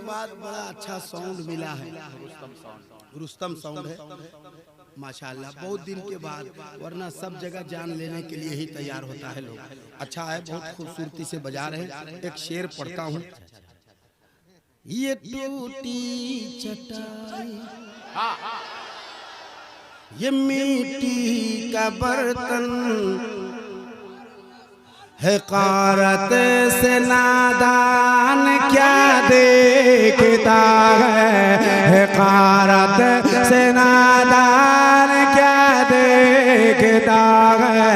बाद बड़ा अच्छा साउंड मिला है, रुस्तम साउंड है माशाल्लाह, बहुत दिन के बाद, वरना सब जगह जान लेने के लिए ही तैयार होता है लोग। अच्छा है, बहुत खूबसूरती से बजा रहे हैं। एक शेर पढ़ता हूँ। ये टूटी चटाई, ये मिट्टी का बर्तन, हक़ारत से नादान क्या देखता है, हक़ारत से नादान क्या देखता है,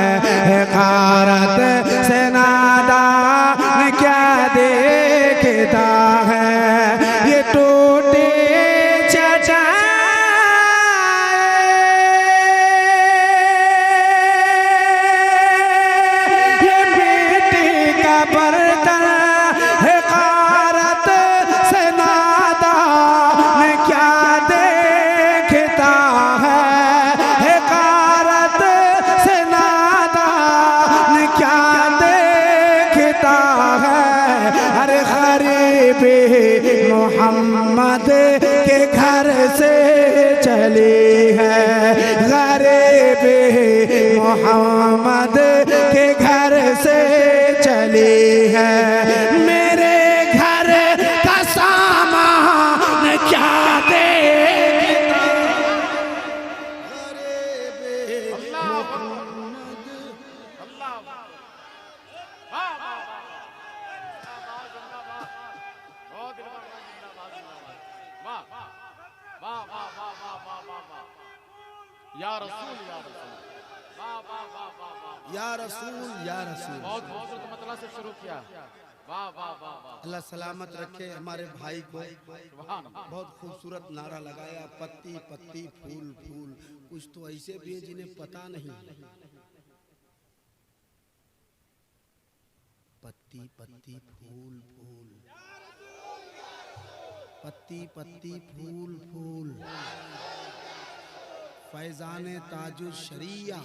हक़ारत से नादान क्या देखता है। ये टूटे बर्तन, हक़ारत से नादान क्या देखता है, हक़ारत से नादान क्या देखता है। अरे गरीब मोहम्मद के घर से चली है, गरीब मोहम्मद के घर से चली है। मेरे घर का सामान क्या देखता, या रसूल, या रसूल, या रसूल, या रसूल। बहुत खूबसूरत मतलब से शुरू किया। वाह वाह वाह वाह। अल्लाह सलामत रखे हमारे भाई को। बहुत खूबसूरत नारा लगाया, पत्ती पत्ती फूल फूल। कुछ तो ऐसे भी है जिन्हें पता नहीं, पत्ती पत्ती फूल फूल, पत्ती पत्ती फूल फूल, फैजाने ताजुल शरिया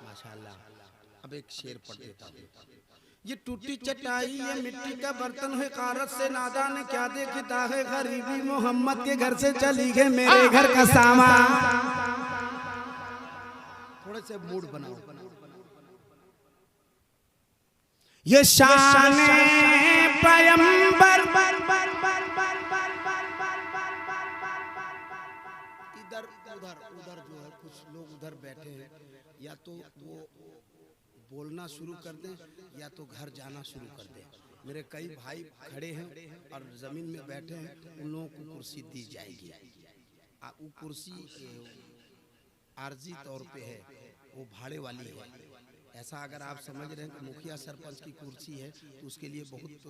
माशाल्लाह। अब एक शेर पढ़ देता हूँ। ये टूटी चटाई, ये मिट्टी का बर्तन है, हक़ारत से नादान क्या देखता है। गरीबी मोहम्मद के घर से चली गई, मेरे घर का सामान। थोड़े से मूड बनाओ। ये शान पैगंबर, इधर उधर उधर जो है कुछ लोग उधर बैठे हैं, या तो वो बोलना शुरू कर दें या तो घर जाना शुरू कर दें। मेरे कई भाई खड़े हैं और ज़मीन में बैठे हैं, उन लोगों को कुर्सी दी जाएगी। वो कुर्सी आर्जी तौर पे है, वो भाड़े वाली है। ऐसा अगर आप समझ रहे हैं कि मुखिया सरपंच की कुर्सी है तो उसके लिए बहुत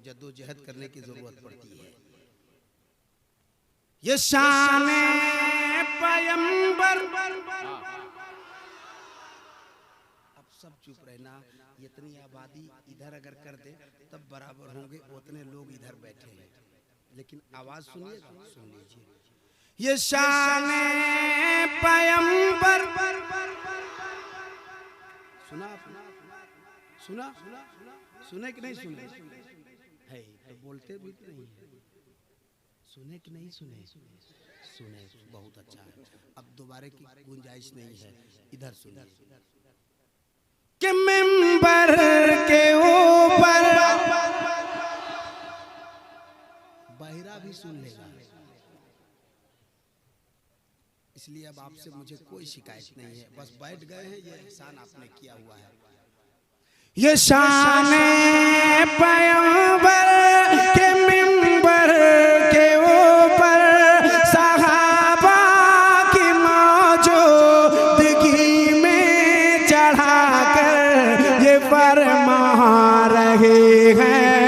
जद्दोजहद करने की ज़रूरत पड़ती है। ये शान पैगंबर, सब चुप रहना। इतनी आबादी इधर अगर कर दे तब बराबर होंगे, उतने लोग इधर बैठे हैं, लेकिन आवाज सुनिएगा, सुन लीजिए। ये शान पैगंबर, सुना सुना सुने कि नहीं सुने है, तो बोलते भी नहीं है। सुने कि नहीं सुने, सुने, बहुत अच्छा है। अब दोबारा की गुंजाइश नहीं है, इधर सुनिए। कि मिंबर के ऊपर, बहिरा भी सुन लेगा, इसलिए अब आपसे मुझे कोई शिकायत नहीं है, बस बैठ गए हैं, ये एहसान आपने किया हुआ है। ये शान पैगंबर के मिंबर के ऊपर सहाबा की मौजूदगी में चढ़ाकर ये फरमा रहे हैं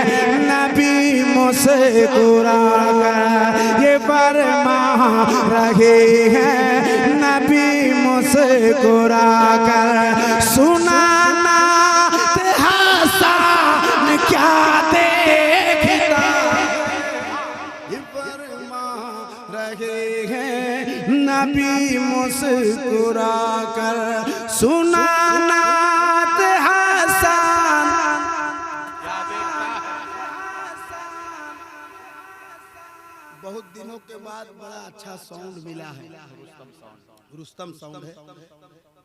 नबी मुस्कुराकर, ये फरमा रहे हैं नबी मुस्कुराकर। सुना क्या देखता, ये फरमा रहे हैं नबी मुस्कुरा कर। सुनाना हसन के बाद बड़ा अच्छा साउंड मिला है, रुस्तम साउंड है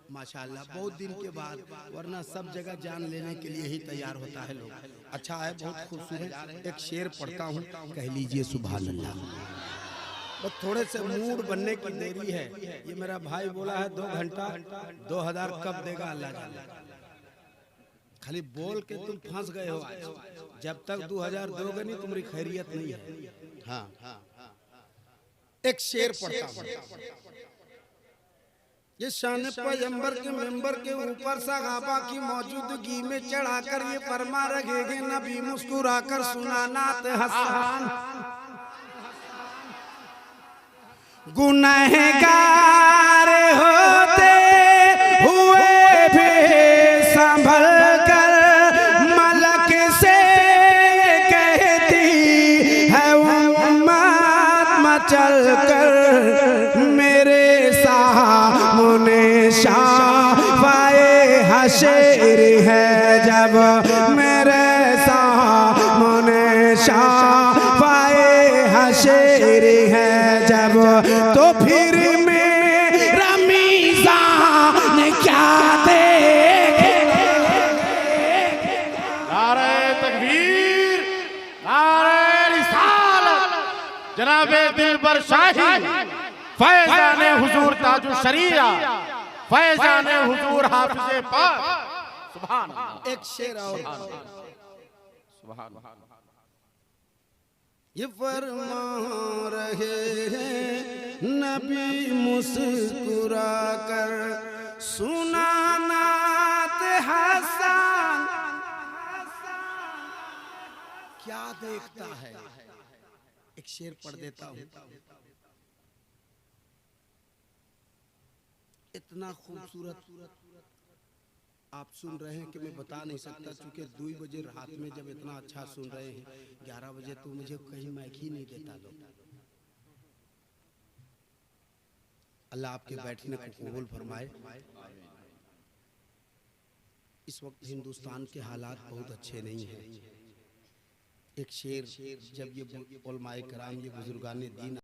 माशाल्लाह, बहुत दिन के बाद, वरना सब जगह जान लेने के लिए ही तैयार होता है लोग। अच्छा है, बहुत खूबसूरत। एक शेर पढ़ता हूँ, कह लीजिए सुभान अल्लाह। बस थोड़े से मूड बनने की देरी है। ये मेरा भाई बोला है 2 घंटा, 2000 कब देगा अल्लाह जाने। खाली बोल के तुम फंस गए हो आज। जब तक 2000 दोगे नहीं तुम्हारी खैरियत नहीं है। हाँ, एक शेर पढ़ता हूँ। ये शान पैगंबर के मेंबर के ऊपर सहाबा की मौजूदगी में चढ़ाकर ये फरमा रखेंगे नबी मुस्कुराकर सुनानात हसन। गुनहगार होते हुए भी संभल कर मलक से कहती है उम्मत मचल कर मेरे सामने शाफ़ाए हशर है जब मेरे सामने शाफ़ाए हशर है जब, तो फिर मेरा मीज़ान क्या देखेगा। नारे तकबीर, नारे रिसालत, जनाबे दिलबर शाही, फैज़ाने हुजूर ताजुल शरीया, फैज़ाने हुजूर हाफिज़े पाक। सुभान अल्लाह। एक शेर और सुभान अल्लाह। ये फरमा रहे हैं नबी मुस्कुरा कर सुनानात हसन। क्या देखता है। एक शेर पढ़ देता हूँ, इतना खूबसूरत आप सुन रहे हैं कि मैं बता नहीं सकता, चूंकि 2 बजे रात में जब इतना अच्छा सुन रहे हैं, 11 बजे तो मुझे कहीं माइक ही नहीं देता लोग। अल्लाह आपके बैठने को कबूल फरमाए। इस वक्त हिंदुस्तान के हालात बहुत अच्छे नहीं हैं। एक शेर, जब ये उलमाए कराम, ये बुजुर्गान दीन